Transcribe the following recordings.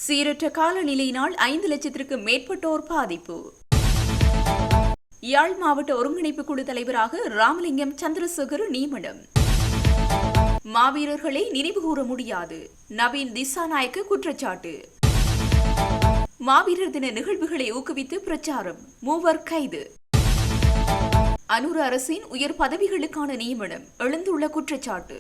சீரற்ற காலநிலையினால் 5 லட்சத்திற்கும் மேற்பட்டோர் பாதிப்பு. யாழ் மாவட்ட ஒருங்கிணைப்பு குழு தலைவராக ராமலிங்கம் சந்திரசேகர் நியமனம். மாவீரர்களை நினைவுகூர முடியாது, நவீன் திசாநாயக்க குற்றச்சாட்டு. மாவீரர் தின நிகழ்வுகளை ஊக்குவித்து பிரச்சாரம், 3 கைது. அனுர அரசின் உயர் பதவிகளுக்கான நியமனம், எழுந்துள்ள குற்றச்சாட்டு.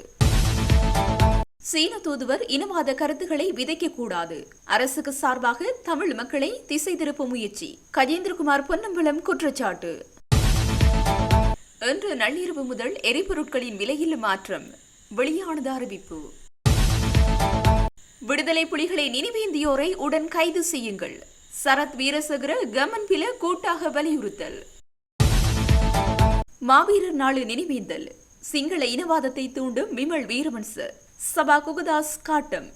சீன தூதுவர் இனவாத கருத்துக்களை விதைக்கக்கூடாது, அரசுக்கு சார்பாக தமிழ் மக்களை திசை திருப்பும் முயற்சி, கஜேந்திரகுமார் பொன்னம்பலம் குற்றச்சாட்டு. இன்று நள்ளிரவு முதல் எரிபொருட்களின் விலையில் மாற்றம், வெளியானது அறிவிப்பு. விடுதலை புலிகளை நினைவேந்தியோரை உடன் கைது செய்யுங்கள், சரத் வீரசேகர கமன்பில கூட்டாக வலியுறுத்தல். மாவீரர் நாள் நினைவேந்தல், சிங்கள இனவாதத்தை தூண்டும் விமல் வீரவன்ச, சபா குகதாஸ் காட்டம்.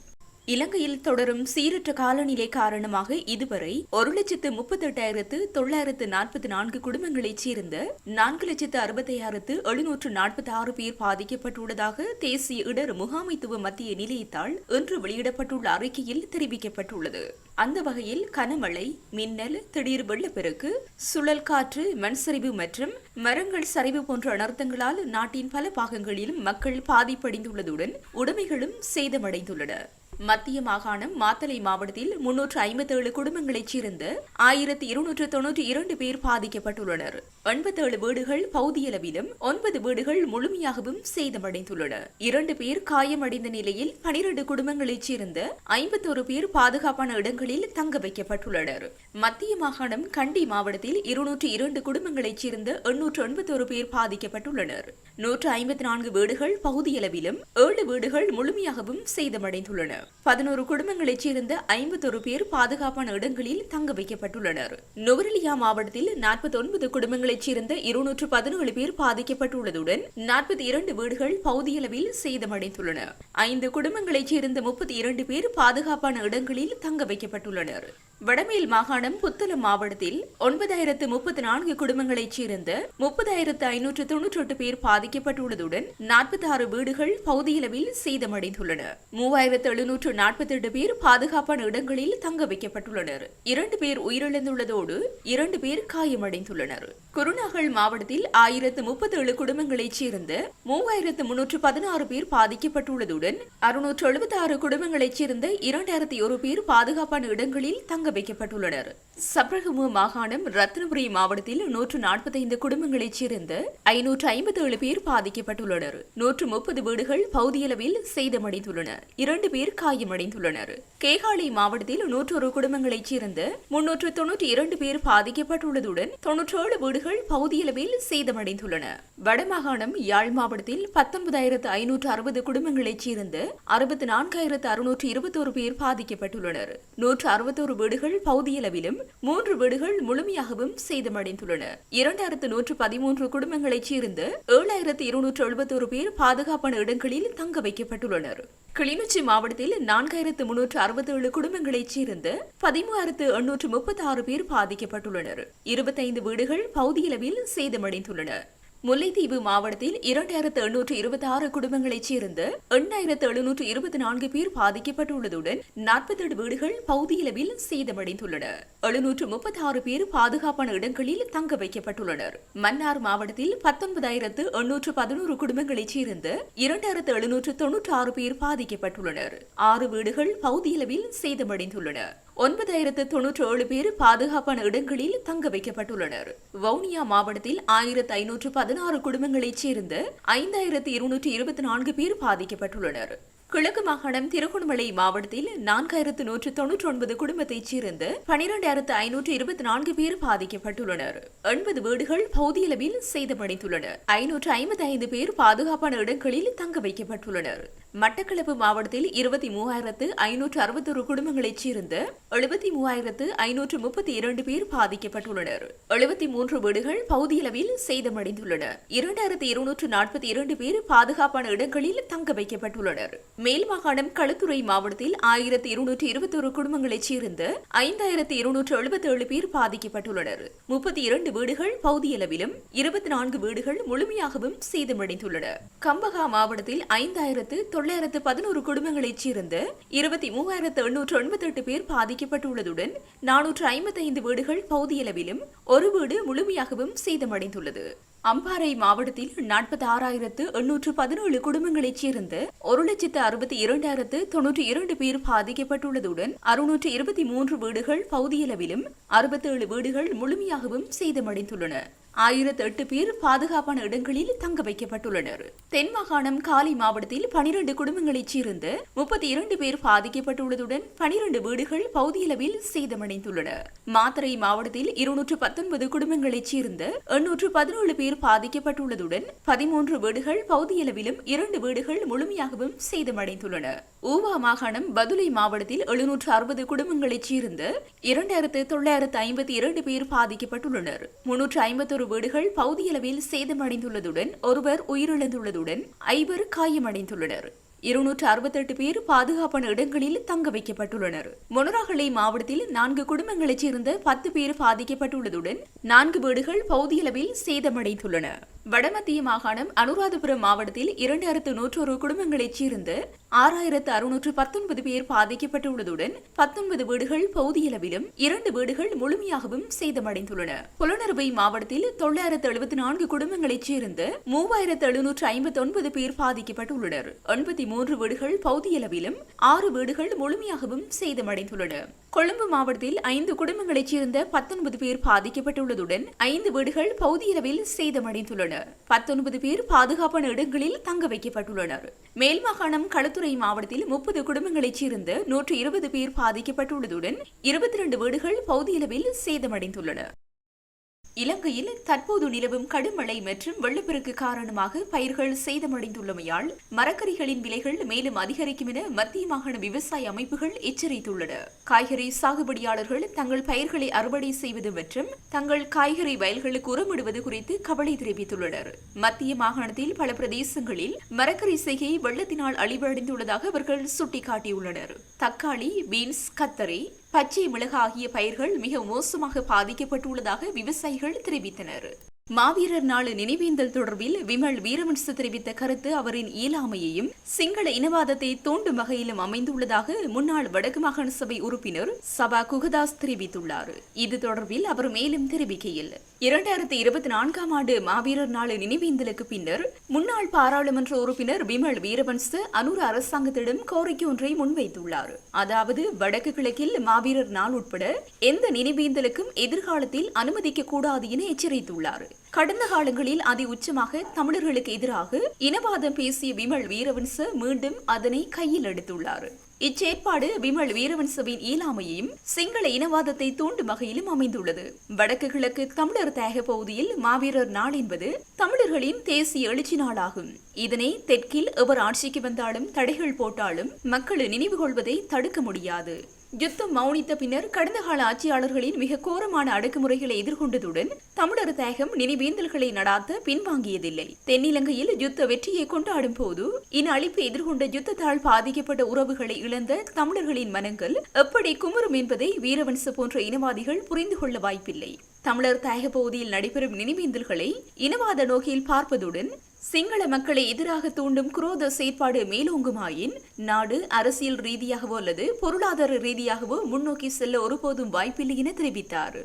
இலங்கையில் தொடரும் சீரற்ற காலநிலை காரணமாக இதுவரை 1,38,944 குடும்பங்களைச் சேர்ந்த 4,65,746 பேர் பாதிக்கப்பட்டுள்ளதாக தேசிய இடர் முகாமைத்துவ மத்திய நிலையத்தால் இன்று வெளியிடப்பட்டுள்ள அறிக்கையில் தெரிவிக்கப்பட்டுள்ளது. அந்த வகையில் கனமழை, மின்னல், திடீர் வெள்ளப்பெருக்கு, சுழல் காற்று, மண்சரிவு மற்றும் மரங்கள் சரிவு போன்ற அனர்த்தங்களால் நாட்டின் பல பாகங்களிலும் மக்கள் பாதிப்படைந்துள்ளதுடன் உடைமைகளும் சேதமடைந்துள்ளன. மத்திய மாகாணம் மாத்தளை மாவட்டத்தில் 357 குடும்பங்களைச் சேர்ந்த 1292 பேர் பாதிக்கப்பட்டுள்ளனர். 87 வீடுகள் பகுதியளவிலும் 9 வீடுகள் முழுமையாகவும் சேதமடைந்துள்ளன. 2 பேர் காயமடைந்த நிலையில் 12 குடும்பங்களைச் சேர்ந்த 51 பேர் பாதுகாப்பான இடங்களில் தங்க வைக்கப்பட்டுள்ளனர். மத்திய மாகாணம் கண்டி மாவட்டத்தில் 202 குடும்பங்களைச் சேர்ந்த 881 பேர் பாதிக்கப்பட்டுள்ளனர். 154 வீடுகள் பகுதியளவிலும் 7 வீடுகள் முழுமையாகவும் சேதமடைந்துள்ளன. 11 குடும்பங்களைச் சேர்ந்த 51 பேர் பாதுகாப்பான இடங்களில் தங்க வைக்கப்பட்டுள்ளனர். நுவரெலியா மாவட்டத்தில் 49 குடும்பங்களைச் சேர்ந்த 217 பேர் பாதிக்கப்பட்டுள்ளதுடன் 42 வீடுகள் பகுதியளவில் சேதமடைந்துள்ளன. 5 குடும்பங்களைச் சேர்ந்த 32 பேர் பாதுகாப்பான இடங்களில் தங்க வைக்கப்பட்டுள்ளனர். வடமேல் மாகாணம் புத்தளம் மாவட்டத்தில் 9,034 குடும்பங்களைச் சேர்ந்த 30,598 பேர் பாதிக்கப்பட்டுள்ளதுடன் 46 வீடுகள் பகுதியளவில் சேதமடைந்துள்ளன. 3,748 பேர் பாதுகாப்பான இடங்களில் தங்க வைக்கப்பட்டுள்ளனர். 2 பேர் உயிரிழந்துள்ளதோடு 2 பேர் காயமடைந்துள்ளனர். குருநாகல் மாவட்டத்தில் 1037 குடும்பங்களைச் சேர்ந்த 3,316 பேர் பாதிக்கப்பட்டுள்ளதுடன் 676 குடும்பங்களைச் சேர்ந்த 2,001 பேர் பாதுகாப்பான இடங்களில் தங்க வைக்கப்பட்டுள்ளனர். சப்ரகமு மாகாணம் ரத்னபுரி மாவட்டத்தில் 145 குடும்பங்களைச் சேர்ந்த 557 பேர் பாதிக்கப்பட்டுள்ளனர். 130 வீடுகள் பகுதியளவில் சேதமடைந்துள்ளன. 2 பேர் காயமடைந்துள்ளனர். கேகாலை மாவட்டத்தில் 101 குடும்பங்களைச் சேர்ந்த 392 பேர் பாதிக்கப்பட்டுள்ளதுடன் 97 வீடுகள் பகுதியளவில் சேதமடைந்துள்ளன. வடமாகாணம் யாழ் மாவட்டத்தில் 19,560 குடும்பங்களைச் சேர்ந்த 64,621 பேர் பாதிக்கப்பட்டுள்ளனர். 161 வீடுகள் பகுதியளவிலும் 3 வீடுகள் முழுமையாகவும் சேதமடைந்துள்ளன. 2,113 குடும்பங்களைச் சேர்ந்த 7,271 பேர் பாதுகாப்பான இடங்களில் தங்க வைக்கப்பட்டுள்ளனர். கிளிநொச்சி மாவட்டத்தில் 4,367 குடும்பங்களைச் சேர்ந்த 13,836 பேர் பாதிக்கப்பட்டுள்ளனர். 25 வீடுகள் பகுதியளவில் சேதமடைந்துள்ளன. முல்லைத்தீவு மாவட்டத்தில் 2,826 குடும்பங்களைச் சேர்ந்த 8,724 பேர் பாதிக்கப்பட்டுள்ளதுடன் 47 வீடுகள் பகுதியளவில் சேதமடைந்துள்ளன. 736 பேர் பாதுகாப்பான இடங்களில் தங்க வைக்கப்பட்டுள்ளனர். மன்னார் மாவட்டத்தில் 19,811 குடும்பங்களைச் சேர்ந்த 2,796 பேர் பாதிக்கப்பட்டுள்ளனர். 6 வீடுகள் பகுதியளவில் சேதமடைந்துள்ளன. 9,097 பேர் பாதுகாப்பான இடங்களில் தங்க வைக்கப்பட்டுள்ளனர். வவுனியா மாவட்டத்தில் 1,516 குடும்பங்களைச் சேர்ந்த 5,224 பேர் பாதிக்கப்பட்டுள்ளனர். கிழக்கு மாகாணம் திருகோணமலை மாவட்டத்தில் 4,199 குடும்பத்தைச் சேர்ந்த 12,524 பேர் பாதிக்கப்பட்டுள்ளனர். 80 வீடுகள் பகுதியளவில் சேதமடைந்துள்ளன. 555 பேர் பாதுகாப்பான இடங்களில் தங்க வைக்கப்பட்டுள்ளனர். மட்டக்களப்பு மாவட்டத்தில் 23,561 குடும்பங்களைச் சேர்ந்த 73,532 பேர் பாதிக்கப்பட்டுள்ளனர். 73 வீடுகள் பகுதியளவில் சேதமடைந்துள்ளன. 2,242 பேர் பாதுகாப்பான இடங்களில் தங்க வைக்கப்பட்டுள்ளனர். மேல் மாகாணம் களுத்துறை மாவட்டத்தில் 1,221 குடும்பங்களைச் சேர்ந்த 5,277 பேர் பாதிக்கப்பட்டுள்ளனர். 32 வீடுகள் பகுதியளவிலும் 24 வீடுகள் முழுமையாகவும் சேதமடைந்துள்ளன. கம்பகா மாவட்டத்தில் 5,000 911 குடும்பங்களைச் சேர்ந்த 23,898 பேர் பாதிக்கப்பட்டுள்ளதுடன் 455 வீடுகள் பகுதியளவிலும் ஒரு வீடு முழுமையாகவும் சேதமடைந்துள்ளது. அம்பாறை மாவட்டத்தில் 46,817 குடும்பங்களைச் சேர்ந்த 1,62,092 பேர் பாதிக்கப்பட்டுள்ளதுடன் 623 வீடுகள் பகுதியளவிலும் 67 வீடுகள் முழுமையாகவும் சேதமடைந்துள்ளன. 1008 பேர் பாதுகாப்பான இடங்களில் தங்க வைக்கப்பட்டுள்ளனர். தென் மாகாணம் காலி மாவட்டத்தில் 12 குடும்பங்களைச் சேர்ந்த 32 பேர் பாதிக்கப்பட்டுள்ளதுடன் 12 வீடுகள் பகுதியளவில் சேதமடைந்துள்ளன. மாத்தறை மாவட்டத்தில் 219 குடும்பங்களைச் சேர்ந்த 817 பேர் பாதிக்கப்பட்டுள்ளதுடன் 13 வீடுகள் பகுதியளவிலும் 2 வீடுகள் முழுமையாகவும் சேதமடைந்துள்ளன. ஊவா மாகாணம் பதுளை மாவட்டத்தில் 760 குடும்பங்களைச் சேர்ந்த 2,952 பேர் பாதிக்கப்பட்டுள்ளனர். 351 வீடுகள் பகுதியளவில் சேதமடைந்துள்ளதுடன் ஒருவர் உயிரிழந்துள்ளதுடன் 5 காயமடைந்துள்ளனர். 268 பேர் பாதுகாப்பான இடங்களில் தங்க வைக்கப்பட்டுள்ளனர். மொனராகலை மாவட்டத்தில் 4 குடும்பங்களைச் சேர்ந்த 10 பேர் பாதிக்கப்பட்டுள்ளதுடன் 4 வீடுகள் பகுதியளவில் சேதமடைந்துள்ளன. வடமத்திய மாகாணம் அனுராதபுரம் மாவட்டத்தில் 2,101 குடும்பங்களைச் சேர்ந்த 6,619 பேர் பாதிக்கப்பட்டுள்ளதுடன் 19 வீடுகள் பகுதியளவிலும் 2 வீடுகள் முழுமையாகவும் சேதமடைந்துள்ளன. புலனறுவை மாவட்டத்தில் 974 குடும்பங்களைச் சேர்ந்த 3,759 பேர் பாதிக்கப்பட்டுள்ளனர். 83 வீடுகள் பகுதியளவிலும் 6 வீடுகள் முழுமையாகவும் சேதமடைந்துள்ளன. கொழும்பு மாவட்டத்தில் 5 குடும்பங்களைச் சேர்ந்த 19 பேர் பாதிக்கப்பட்டுள்ளதுடன் 5 வீடுகள் பகுதியளவில் சேதமடைந்துள்ளன. 19 பேர் பாதுகாப்பான இடங்களில் தங்க வைக்கப்பட்டுள்ளனர். மேல் மாகாணம் களுத்துறை மாவட்டத்தில் 30 குடும்பங்களைச் சேர்ந்த 120 பேர் பாதிக்கப்பட்டுள்ளதுடன் 22 வீடுகள் பகுதியளவில் சேதமடைந்துள்ளன. இலங்கையில் தற்போது நிலவும் கடும் மழை மற்றும் வெள்ளப்பெருக்கு காரணமாக பயிர்கள் சேதமடைந்துள்ளமையால் மரக்கறிகளின் விலைகள் மேலும் அதிகரிக்கும் என மத்திய மாகாண விவசாய அமைப்புகள் எச்சரித்துள்ளன. காய்கறி சாகுபடியாளர்கள் தங்கள் பயிர்களை அறுவடை செய்வது மற்றும் தங்கள் காய்கறி வயல்களுக்கு உரமிடுவது குறித்து கவலை தெரிவித்துள்ளனர். மத்திய மாகாணத்தில் பல பிரதேசங்களில் மரக்கறி செய்கை வெள்ளத்தினால் அழிவடைந்துள்ளதாக அவர்கள் சுட்டிக்காட்டியுள்ளனர். தக்காளி, பீன்ஸ், கத்தரி, பச்சை மிளகு ஆகிய பயிர்கள் மிக மோசமாக பாதிக்கப்பட்டுள்ளதாக விவசாயிகள் தெரிவித்தனர். மாவீரர் நாள் நினைவேந்தல் தொடர்பில் விமல் வீரவன்ச தெரிவித்த கருத்து அவரின் இயலாமையையும் சிங்கள இனவாதத்தை தூண்டும் வகையிலும் அமைந்துள்ளதாக முன்னாள் வடக்கு மாகாண சபை உறுப்பினர் சபா குகதாஸ் தெரிவித்துள்ளார். இது தொடர்பில் அவர் மேலும் தெரிவிக்கையில் 2024 ஆண்டு மாவீரர் நாள் நினைவேந்தலுக்கு பின்னர் முன்னாள் பாராளுமன்ற உறுப்பினர் விமல் வீரவன்ச அனுர அரசாங்கத்திடம் கோரிக்கை ஒன்றை முன்வைத்துள்ளார். அதாவது வடக்கு கிழக்கில் மாவீரர் நாள் உட்பட எந்த நினைவேந்தலுக்கும் எதிர்காலத்தில் அனுமதிக்க கூடாது என எச்சரித்துள்ளார். கடந்த காலங்களில் அதி உச்சமாக தமிழர்களுக்கு எதிராக இனவாதம் பேசிய விமல் வீரவன்ச மீண்டும் அதனை கையில் எடுத்துள்ளார். இச்செயற்பாடு விமல் வீரவன்சவின் இயலாமையையும் சிங்கள இனவாதத்தை தூண்டும் வகையிலும் அமைந்துள்ளது. வடக்கு கிழக்கு தமிழர் தேக பகுதியில் மாவீரர் நாள் என்பது தமிழர்களின் தேசிய எழுச்சி நாளாகும். இதனை தெற்கில் எவர் ஆட்சிக்கு வந்தாலும் தடைகள் போட்டாலும் மக்கள் நினைவு கொள்வதை தடுக்க முடியாது. யுத்தம் மௌனித்த பின்னர் கடந்த கால ஆட்சியாளர்களின் மிக கோரமான அடக்குமுறைகளை எதிர்கொண்டதுடன் தமிழர் தேகம் நினைவேந்தல்களை நடாத்த பின்வாங்கியதில்லை. தென்னிலங்கையில் யுத்த வெற்றியை கொண்டாடும் போது இன அழிப்பை எதிர்கொண்ட யுத்தத்தால் பாதிக்கப்பட்ட உறவுகளை இழந்த தமிழர்களின் மனங்கள் எப்படி குமுறும் என்பதை வீரவன்ச போன்ற இனவாதிகள் புரிந்து கொள்ள வாய்ப்பில்லை. தமிழர் தேக பகுதியில் நடைபெறும் நினைவேந்தல்களை இனவாத நோக்கில் பார்ப்பதுடன் சிங்கள மக்களை எதிராக தூண்டும் குரோத செயற்பாடு மேலோங்குமாயின் நாடு அரசியல் ரீதியாகவோ அல்லது பொருளாதார ரீதியாகவோ முன்னோக்கி செல்ல ஒருபோதும் வாய்ப்பில்லை என தெரிவித்தார்.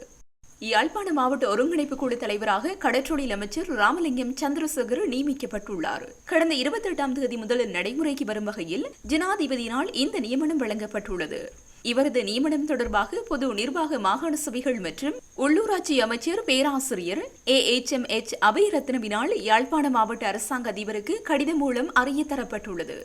யாழ்ப்பாண மாவட்ட ஒருங்கிணைப்பு குழு தலைவராக கடற்றொழில் அமைச்சர் ராமலிங்கம் சந்திரசேகர் நியமிக்கப்பட்டுள்ளார். கடந்த 28ஆம் தேதி முதல் நடைமுறைக்கு வரும் வகையில் ஜனாதிபதியினால் இந்த நியமனம் வழங்கப்பட்டுள்ளது. இவரது நியமனம் தொடர்பாக பொது நிர்வாக மாகாண சபைகள் மற்றும் உள்ளூராட்சி அமைச்சர் பேராசிரியர் AHMH அபயரத்னவினால் யாழ்ப்பாண மாவட்ட அரசாங்க அதிபருக்கு கடிதம் மூலம் அறிய தரப்பட்டுள்ளது.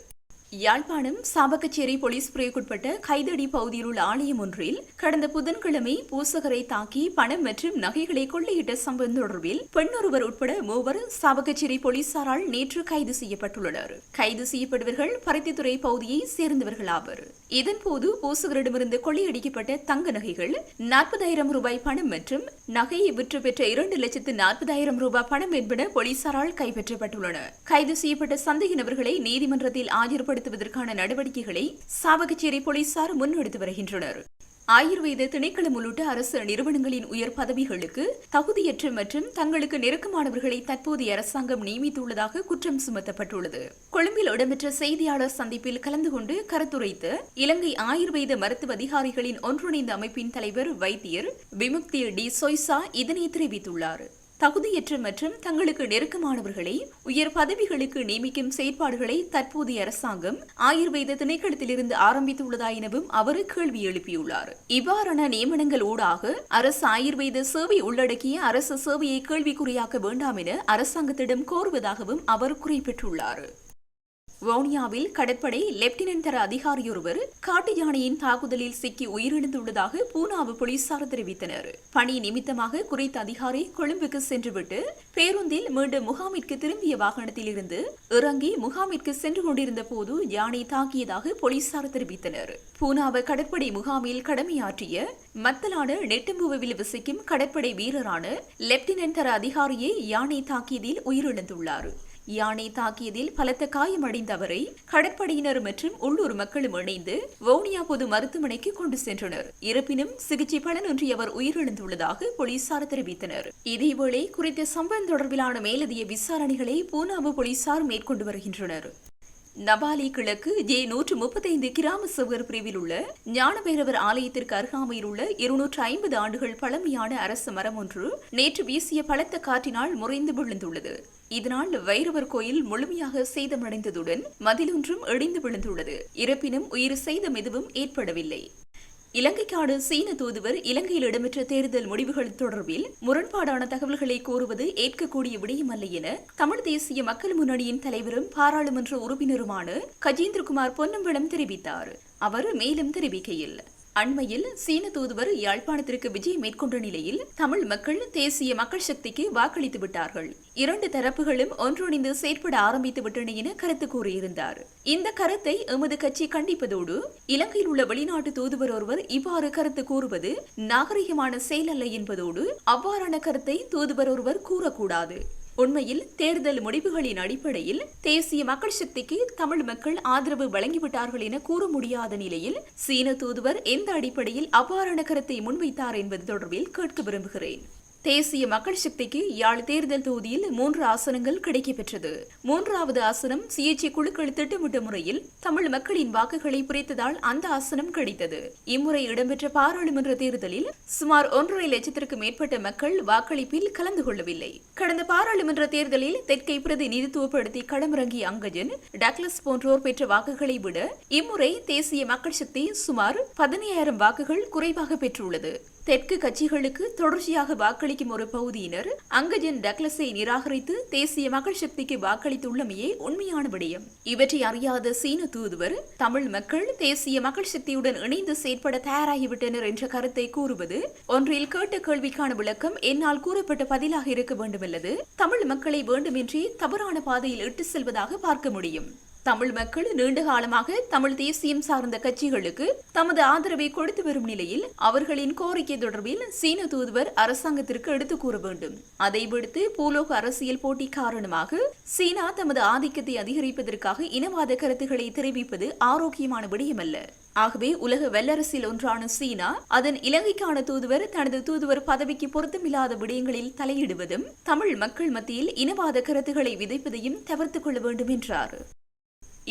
யாழ்ப்பாணம் சாவகச்சேரி போலீஸ் பிரிவுக்குட்பட்ட கைதடி பகுதியில் உள்ள ஆலயம் ஒன்றில் கடந்த புதன்கிழமை பூசகரை தாக்கி பணம் மற்றும் நகைகளை கொள்ளையிட்ட சம்பவம் தொடர்பில் பெண்ணொருவர் உட்பட 3 சாவகச்சேரி போலீசாரால் நேற்று கைது செய்யப்பட்டுள்ளனர். கைது செய்யப்படுவர்கள் பருத்தித்துறை பகுதியை சேர்ந்தவர்கள் ஆவர். இதன்போது பூசகரிடமிருந்து கொள்ளையடிக்கப்பட்ட தங்க நகைகள் 40,000 ரூபாய் பணம் மற்றும் நகையை விற்று பெற்ற 2,40,000 ரூபாய் பணம் என்பன போலீசாரால் கைப்பற்றப்பட்டுள்ளன. கைது செய்யப்பட்ட சந்தேக நபர்களை நீதிமன்றத்தில் ஆஜர்படுத்த நடவடிக்கைகளை சாவகச்சேரி போலீசார் முன்னெடுத்து வருகின்றனர். ஆயுர்வேத திணைக்களம் உள்ளிட்ட அரசு நிறுவனங்களின் உயர் பதவிகளுக்கு தகுதியற்ற மற்றும் தங்களுக்கு நெருக்கமானவர்களை தற்போதைய அரசாங்கம் நியமித்துள்ளதாக குற்றம் சுமத்தப்பட்டுள்ளது. கொழும்பில் இடம்பெற்ற செய்தியாளர் சந்திப்பில் கலந்து கொண்டு கருத்துரைத்த இலங்கை ஆயுர்வேத மருத்துவ அதிகாரிகளின் ஒன்றிணைந்த அமைப்பின் தலைவர் வைத்தியர் விமுக்தி டி சொய்சா இதனை தெரிவித்துள்ளார். தகுதியற்ற மற்றும் தங்களுக்கு நெருக்கமானவர்களை உயர் பதவிகளுக்கு நியமிக்கும் செயற்பாடுகளை தற்போதைய அரசாங்கம் ஆயுர்வேத திணைக்களத்திலிருந்து ஆரம்பித்துள்ளதா எனவும் அவர் கேள்வி எழுப்பியுள்ளார். இவ்வாறான நியமனங்கள் ஊடாக அரசு ஆயுர்வேத சேவை உள்ளடக்கிய அரசு சேவையை கேள்விக்குறியாக்க வேண்டாம் என அரசாங்கத்திடம் கோருவதாகவும் அவர் குறிப்பிட்டுள்ளார். வவுனியாவில் கடற்படை லெப்டினன்ட் தர அதிகாரியொருவர் காட்டு யானையின் தாக்குதலில் சிக்கி உயிரிழந்துள்ளதாக பூனாவு போலீசார் தெரிவித்தனர். பணி நிமித்தமாக குறித்த அதிகாரி கொழும்புக்கு சென்றுவிட்டு பேருந்தில் மீண்டும் முகாமிற்கு திரும்பிய வாகனத்தில் இருந்து இறங்கி முகாமிற்கு சென்று கொண்டிருந்த போது யானை தாக்கியதாக போலீசார் தெரிவித்தனர். பூனாவு கடற்படை முகாமில் கடமையாற்றிய மத்தலான நெட்டும்புவில் வசிக்கும் கடற்படை வீரரான லெப்டினன்ட் தர அதிகாரியை யானை தாக்கியதில் உயிரிழந்துள்ளார். யானை தாக்கியதில் பலத்த காயமடைந்த அவரை கடற்படையினர் மற்றும் உள்ளூர் மக்களும் இணைந்து வவுனியா பொது மருத்துவமனைக்கு கொண்டு சென்றனர். இருப்பினும் சிகிச்சை பலனின்றி அவர் உயிரிழந்துள்ளதாக போலீசார் தெரிவித்தனர். இதேவேளை குறித்த சம்பவம் தொடர்பிலான மேலதிக விசாரணைகளை பூனாவு போலீசார் மேற்கொண்டு வருகின்றனர். நபாலி கிழக்கு J135 கிராம சேவகர் பிரிவில் உள்ள ஞானபைரவர் ஆலயத்திற்கு அருகாமையில் உள்ள 250 ஆண்டுகள் பழமையான அரச மரம் ஒன்று நேற்று வீசிய பலத்த காற்றினால் முறிந்து விழுந்துள்ளது. இதனால் வைரவர் கோயில் முழுமையாக சேதமடைந்ததுடன் மதிலொன்றும் இடிந்து விழுந்துள்ளது. இருப்பினும் உயிர் சேதம் எதுவும் ஏற்படவில்லை. இலங்கைக்கான சீன தூதுவர் இலங்கையில் இடம்பெற்ற தேர்தல் முடிவுகள் தொடர்பில் முரண்பாடான தகவல்களை கூறுவது ஏற்கக்கூடிய விடயமல்ல என தமிழ் தேசிய மக்கள் முன்னணியின் தலைவரும் பாராளுமன்ற உறுப்பினருமான கஜேந்திரகுமார் பொன்னம்பலம் தெரிவித்தார். அவர் மேலும் தெரிவிக்கையில், அண்மையில் சீன தூதுவர் யாழ்ப்பாணத்திற்கு விஜயம் மேற்கொண்ட நிலையில் தமிழ் மக்கள் தேசிய மக்கள் சக்திக்கு வாக்களித்து விட்டார்கள். இரண்டு தரப்புகளும் ஒன்றிணைந்து செயற்பட ஆரம்பித்து விட்டன என கருத்து கூறியிருந்தார். இந்த கருத்தை எமது கட்சி கண்டிப்பதோடு இலங்கையில் உள்ள வெளிநாட்டு தூதுவர் ஒருவர் இவ்வாறு கருத்து கூறுவது நாகரிகமான செயலல்ல என்பதோடு அவ்வாறான கருத்தை தூதுவர் ஒருவர் கூறக்கூடாது. உண்மையில் தேர்தல் முடிவுகளின் அடிப்படையில் தேசிய மக்கள் சக்திக்கு தமிழ் மக்கள் ஆதரவு வழங்கிவிட்டார்கள் என கூற முடியாத நிலையில் சீன தூதுவர் எந்த அடிப்படையில் அவ்வாறான கருத்தை முன்வைத்தார் என்பது தொடர்பில் கேட்க விரும்புகிறேன். தேசிய மக்கள் சக்திக்கு யாழ் தேர்தல் தொகுதியில் 3 ஆசனங்கள் கிடைக்கப்பெற்றது. 3வது ஆசனம் சுயேட்சை குழுக்கள் திட்டமிட்ட முறையில் தமிழ் மக்களின் வாக்குகளை பிரித்ததால் அந்த ஆசனம் கிடைத்தது. இம்முறை இடம்பெற்ற பாராளுமன்ற தேர்தலில் சுமார் 1.5 லட்சத்திற்கு மேற்பட்ட மக்கள் வாக்களிப்பில் கலந்து கொள்ளவில்லை. கடந்த பாராளுமன்ற தேர்தலில் தெற்கை பிரதிநிதித்துவப்படுத்தி களமிறங்கிய அங்கஜன், டக்ளஸ் போன்றோர் பெற்ற வாக்குகளை விட இம்முறை தேசிய மக்கள் சக்தி சுமார் 15,000 வாக்குகள் குறைவாக பெற்றுள்ளது. தெற்கு கட்சிகளுக்கு தொடர்ச்சியாக வாக்களிக்கும் ஒரு பகுதியினர் அங்கஜன் டக்ளஸை நிராகரித்து தேசிய மக்கள் சக்திக்கு வாக்களித்துள்ளமையே உண்மையான விடயம். இவற்றை அறியாத சீன தூதுவர் தமிழ் மக்கள் தேசிய மக்கள் சக்தியுடன் இணைந்து செயற்பட தயாராகிவிட்டனர் என்ற கருத்தை கூறுவது ஒன்றில் கேட்ட கேள்விக்கான விளக்கம் என்னால் கூறப்பட்ட பதிலாக இருக்க வேண்டுமல்லது தமிழ் மக்களை வேண்டுமென்றே தவறான பாதையில் இட்டு செல்வதாக பார்க்க முடியும். தமிழ் மக்கள் நீண்ட காலமாக தமிழ் தேசியம் சார்ந்த கட்சிகளுக்கு தமது ஆதரவை கொடுத்து வரும் நிலையில் அவர்களின் கோரிக்கை தொடர்பில் சீன தூதுவர் அரசாங்கத்திற்கு எடுத்துக் கூற வேண்டும். அதை விடுத்து பூலோக அரசியல் போட்டி காரணமாக சீனா தமது ஆதிக்கத்தை அதிகரிப்பதற்காக இனவாத கருத்துக்களை தெரிவிப்பது ஆரோக்கியமான விடயமல்ல. ஆகவே உலக வல்லரசில் ஒன்றான சீனா அதன் இலங்கைக்கான தூதுவர் தனது தூதுவர் பதவிக்கு பொருத்தமில்லாத விடயங்களில் தலையிடுவதும் தமிழ் மக்கள் மத்தியில் இனவாத கருத்துக்களை விதைப்பதையும் தவிர்த்துக் கொள்ள வேண்டும் என்றார்.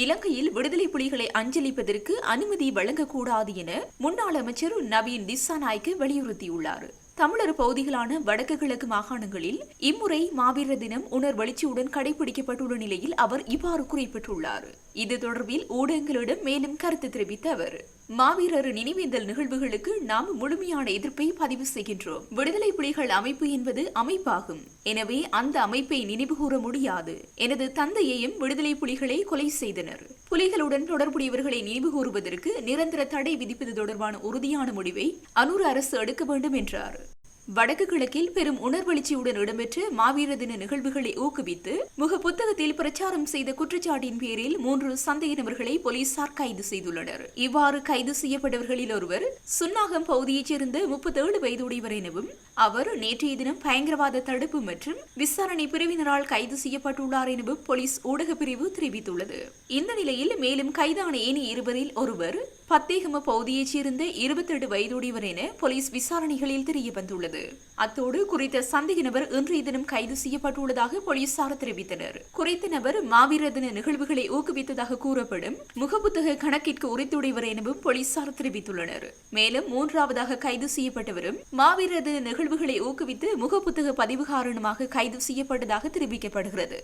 இலங்கையில் விடுதலை புலிகளை அஞ்சலிப்பதற்கு அனுமதி வழங்கக்கூடாது என முன்னாள் அமைச்சர் நவீன் திசாநாயக்க வலியுறுத்தியுள்ளார். தமிழர் பகுதிகளான வடக்கு கிழக்கு மாகாணங்களில் இம்முறை மாவீரர் தினம் உணர்வெழுச்சியுடன் கடைபிடிக்கப்பட்டுள்ள நிலையில் அவர் இவ்வாறு குறிப்பிட்டுள்ளார். இது தொடர்பில் ஊடகங்களிடம் மேலும் கருத்து தெரிவித்த அவர், மாவீரர் நினைவேந்தல் நிகழ்வுகளுக்கு நாம் முழுமையான எதிர்ப்பை பதிவு செய்கின்றோம். விடுதலை புலிகள் அமைப்பு என்பது அமைப்பாகும். எனவே அந்த அமைப்பை நினைவுகூர முடியாது. எனது தந்தையையும் விடுதலை புலிகளை கொலை செய்தனர். புலிகளுடன் தொடர்புடையவர்களை நினைவுகூறுவதற்கு நிரந்தர தடை விதிப்பது தொடர்பான உறுதியான முடிவை அனூர் அரசு எடுக்க வேண்டும் என்றார். வடக்கு கிழக்கில் பெரும் உணர்வெழுச்சியுடன் இடம்பெற்ற மாவீரர் தின நிகழ்வுகளை ஊக்குவித்து முக புத்தகத்தில் பிரச்சாரம் செய்த குற்றச்சாட்டின் பேரில் 3 சந்தேக நபர்களை போலீசார் கைது செய்துள்ளனர். இவ்வாறு கைது செய்யப்பட்டவர்களில் ஒருவர் சுன்னாகம் பகுதியைச் சேர்ந்த 37 வயதுடையவர் எனவும் அவர் நேற்றைய தினம் பயங்கரவாத தடுப்பு மற்றும் விசாரணை பிரிவினரால் கைது செய்யப்பட்டுள்ளார் எனவும் போலீஸ் ஊடக பிரிவு தெரிவித்துள்ளது. இந்த நிலையில் மேலும் கைதான ஏனைய இருவரில் ஒருவர் பத்தேகம பகுதியைச் சேர்ந்த 27 வயதுடையவர் என போலீஸ் விசாரணைகளில் தெரியவந்துள்ளது. அத்தோடு குறித்த சந்தேக நபர் இன்றைய தினம் கைது செய்யப்பட்டுள்ளதாக போலீசார் தெரிவித்தனர். குறித்த நபர் மாவீர தின நிகழ்வுகளை ஊக்குவித்ததாக கூறப்படும் முகப்புத்தக கணக்கிற்கு உரித்துடையவர் எனவும் போலீசார் தெரிவித்துள்ளனர். மேலும் 3வது கைது செய்யப்பட்டவரும் மாவீர தின நிகழ்வுகளை ஊக்குவித்து முகப்புத்தக பதிவு காரணமாக கைது செய்யப்பட்டதாக தெரிவிக்கப்படுகிறது.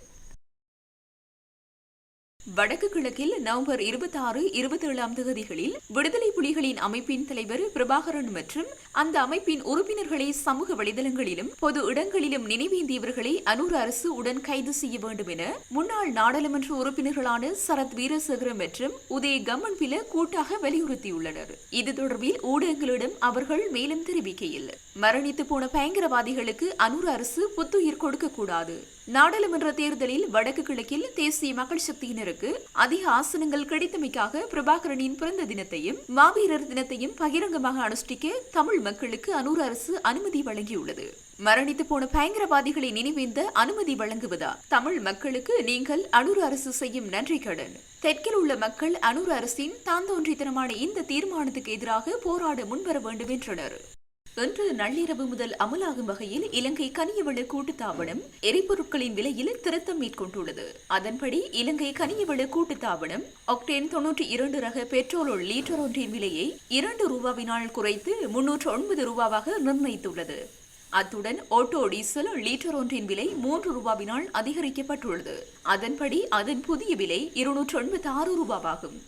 வடக்கு கிழக்கில் நவம்பர் 26, 27 தேதிகளில் விடுதலை புலிகளின் அமைப்பின் தலைவர் பிரபாகரன் மற்றும் அந்த அமைப்பின் உறுப்பினர்களை சமூக வலைதளங்களிலும் பொது இடங்களிலும் நினைவேந்தியவர்களை அனூர் அரசு உடன் கைது செய்ய வேண்டும் என முன்னாள் நாடாளுமன்ற உறுப்பினர்களான சரத் வீரசேகர மற்றும் உதய கம்மன்பில கூட்டாக வலியுறுத்தியுள்ளனர். இது தொடர்பில் ஊடகங்களிடம் அவர்கள் மேலும் தெரிவிக்கையில், மரணித்து போன பயங்கரவாதிகளுக்கு அனூர் அரசு புத்துயிர் கொடுக்கக்கூடாது. நாடாளுமன்ற தேர்தலில் வடக்கு கிழக்கில் தேசிய மக்கள் சக்தியினருக்கு அதிக ஆசனங்கள் கிடைத்தமைக்காக பிரபாகரனின் பிறந்த தினத்தையும் மாவீரர் தினத்தையும் பகிரங்கமாக அனுஷ்டிக்க தமிழ் மக்களுக்கு அனூர் அரசு அனுமதி வழங்கியுள்ளது. மரணித்து போன பயங்கரவாதிகளை நினைவேந்த அனுமதி வழங்குவதா தமிழ் மக்களுக்கு நீங்கள் அனூர் அரசு செய்யும் நன்றி கடன். தெற்கில் உள்ள மக்கள் அனூர் அரசின் தாந்தோன்றித்தனமான இந்த தீர்மானத்துக்கு எதிராக போராட முன்வர வேண்டும் என்றனர். இன்று நள்ளிரவு முதல் அமலாகும் வகையில் இலங்கை கனியவள கூட்டுத்தாபனம் எரிபொருட்களின் விலையில் திருத்தம் மேற்கொண்டுள்ளது. அதன்படி இலங்கை கனியவள கூட்டுத்தாபனம் ஆக்டேன் 92 ரக பெட்ரோல் லீட்டர் ஒன்றின் விலையை ₹2 குறைத்து ₹309 நிர்ணயித்துள்ளது. அத்துடன் ஆட்டோ டீசல் லீட்டர் ஒன்றின் விலை ₹3 அதிகரிக்கப்பட்டுள்ளது. அதன்படி அதன் புதிய விலை ₹286 ஆகும்.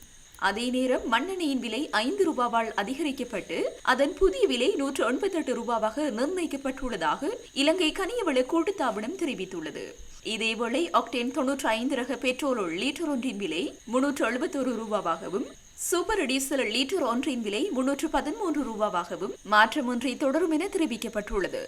அதே நேரம் மண்ணெண்ணெயின் விலை ₹5 அதிகரிக்கப்பட்டு அதன் புதிய விலை ₹198 நிர்ணயிக்கப்பட்டுள்ளதாக இலங்கை கனியவள கூட்டுத்தாபனம் தெரிவித்துள்ளது. இதேவேளை ஆக்டேன் 95 ரக பெட்ரோல் லீட்டர் ஒன்றின் விலை ₹371 சூப்பர் டீசல் லீட்டர் ஒன்றின் விலை ₹313 மாற்றமின்றி தொடரும் என தெரிவிக்கப்பட்டுள்ளது.